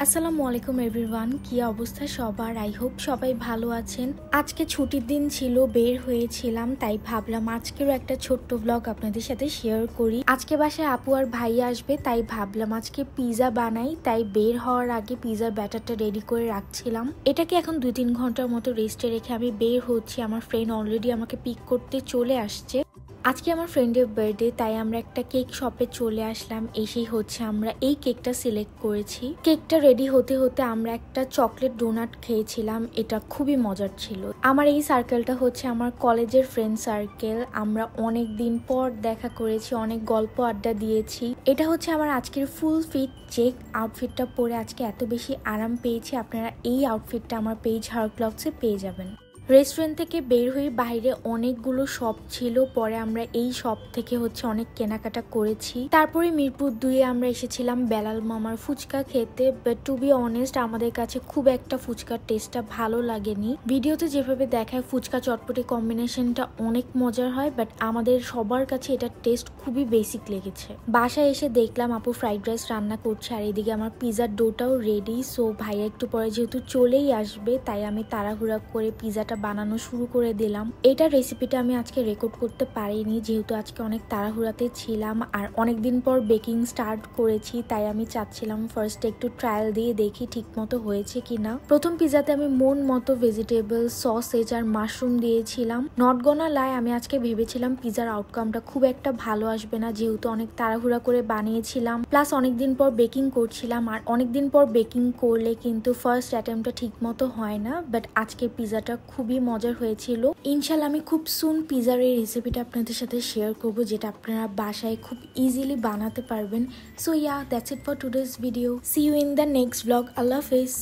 আসসালামু আলাইকুম এভরিওয়ান, কি অবস্থা সবার? আই হোপ সবাই ভালো আছেন। আজকে ছুটির দিন ছিল, বের হয়েছিলাম, তাই ভাবলাম আজকেরও একটা ছোট্ট ব্লগ আপনাদের সাথে শেয়ার করি। আজকে বাসায় আপু আর ভাই আসবে, তাই ভাবলাম আজকে পিজা বানাই। তাই বের হওয়ার আগে পিজার ব্যাটারটা রেডি করে রাখছিলাম। এটাকে এখন 2-3 ঘন্টার মতো রেস্টে রেখে আমি বের হচ্ছি। আমার ফ্রেন্ড অলরেডি আমাকে পিক করতে চলে আসছে। আজকে আমার ফ্রেন্ডের বার্থডে, তাই আমরা একটা কেক শপে চলে আসলাম। এসেই হচ্ছে আমরা এই কেকটা সিলেক্ট করেছি। কেকটা রেডি হতে হতে আমরা একটা চকলেট ডোনাট খেয়েছিলাম, এটা খুবই মজার ছিল। আমার এই সার্কেলটা হচ্ছে আমার কলেজের ফ্রেন্ড সার্কেল। আমরা অনেক দিন পর দেখা করেছি, অনেক গল্প আড্ডা দিয়েছি। এটা হচ্ছে আমার আজকের ফুল ফিট চেক আউটফিটটা পরে আজকে এত বেশি আরাম পেয়েছি। আপনারা এই আউটফিটটা আমার পেজ হার ক্লথসে পেয়ে যাবেন। রেস্টুরেন্ট থেকে বের হয়ে বাইরে অনেকগুলো শপ ছিল, পরে আমরা এই শপ থেকে হচ্ছে অনেক কেনাকাটা করেছি। তারপরে মিরপুর 2-এ আমরা এসেছিলাম বেলাল মামার ফুচকা খেতে। বাট টু বি অনেস্ট, আমাদের কাছে খুব একটা ফুচকার টেস্টটা ভালো লাগেনি। ভিডিওতে যেভাবে দেখায় ফুচকা চটপটি কম্বিনেশনটা অনেক মজার হয়, বাট আমাদের সবার কাছে এটার টেস্ট খুবই বেসিক লেগেছে। বাসায় এসে দেখলাম আপু ফ্রাইড রাইস রান্না করছে, আর এদিকে আমার পিজার ডোটাও রেডি। সো ভাইয়া একটু পরে যেহেতু চলেই আসবে, তাই আমি তাড়াহুড়া করে পিজাটা বানানো শুরু করে দিলাম। এটা রেসিপিটা আমি আজকে রেকর্ড করতে পারিনি, যেহেতু আজকে অনেক তাড়াহুড়াতে ছিলাম আর অনেকদিন পর বেকিং স্টার্ট করেছি। তাই আমি চাচ্ছিলাম ফার্স্টে একটু ট্রায়াল দিয়ে দেখি ঠিক মতো হয়েছে কিনা। প্রথম পিজাতে আমি মন মতো ভেজিটেবল, সসেজ আর মাশরুম দিয়েছিলাম। নট গোনা লাই, আমি আজকে ভেবেছিলাম পিজার আউটকামটা খুব একটা ভালো আসবে না, যেহেতু অনেক তাড়াহুড়া করে বানিয়েছিলাম, প্লাস অনেকদিন পর বেকিং করছিলাম। আর অনেকদিন পর বেকিং করলে কিন্তু ফার্স্ট অ্যাটেম্পটা ঠিক মতো হয় না। বাট আজকে পিজাটা খুবই মজার হয়েছিল। ইনশাল্লাহ আমি খুব সুন পিজার এই রেসিপিটা আপনাদের সাথে শেয়ার করব, যেটা আপনারা বাসায় খুব ইজিলি বানাতে পারবেন। So yeah, that's it for today's video. See you in the next blog. আল্লাহ হাফেজ।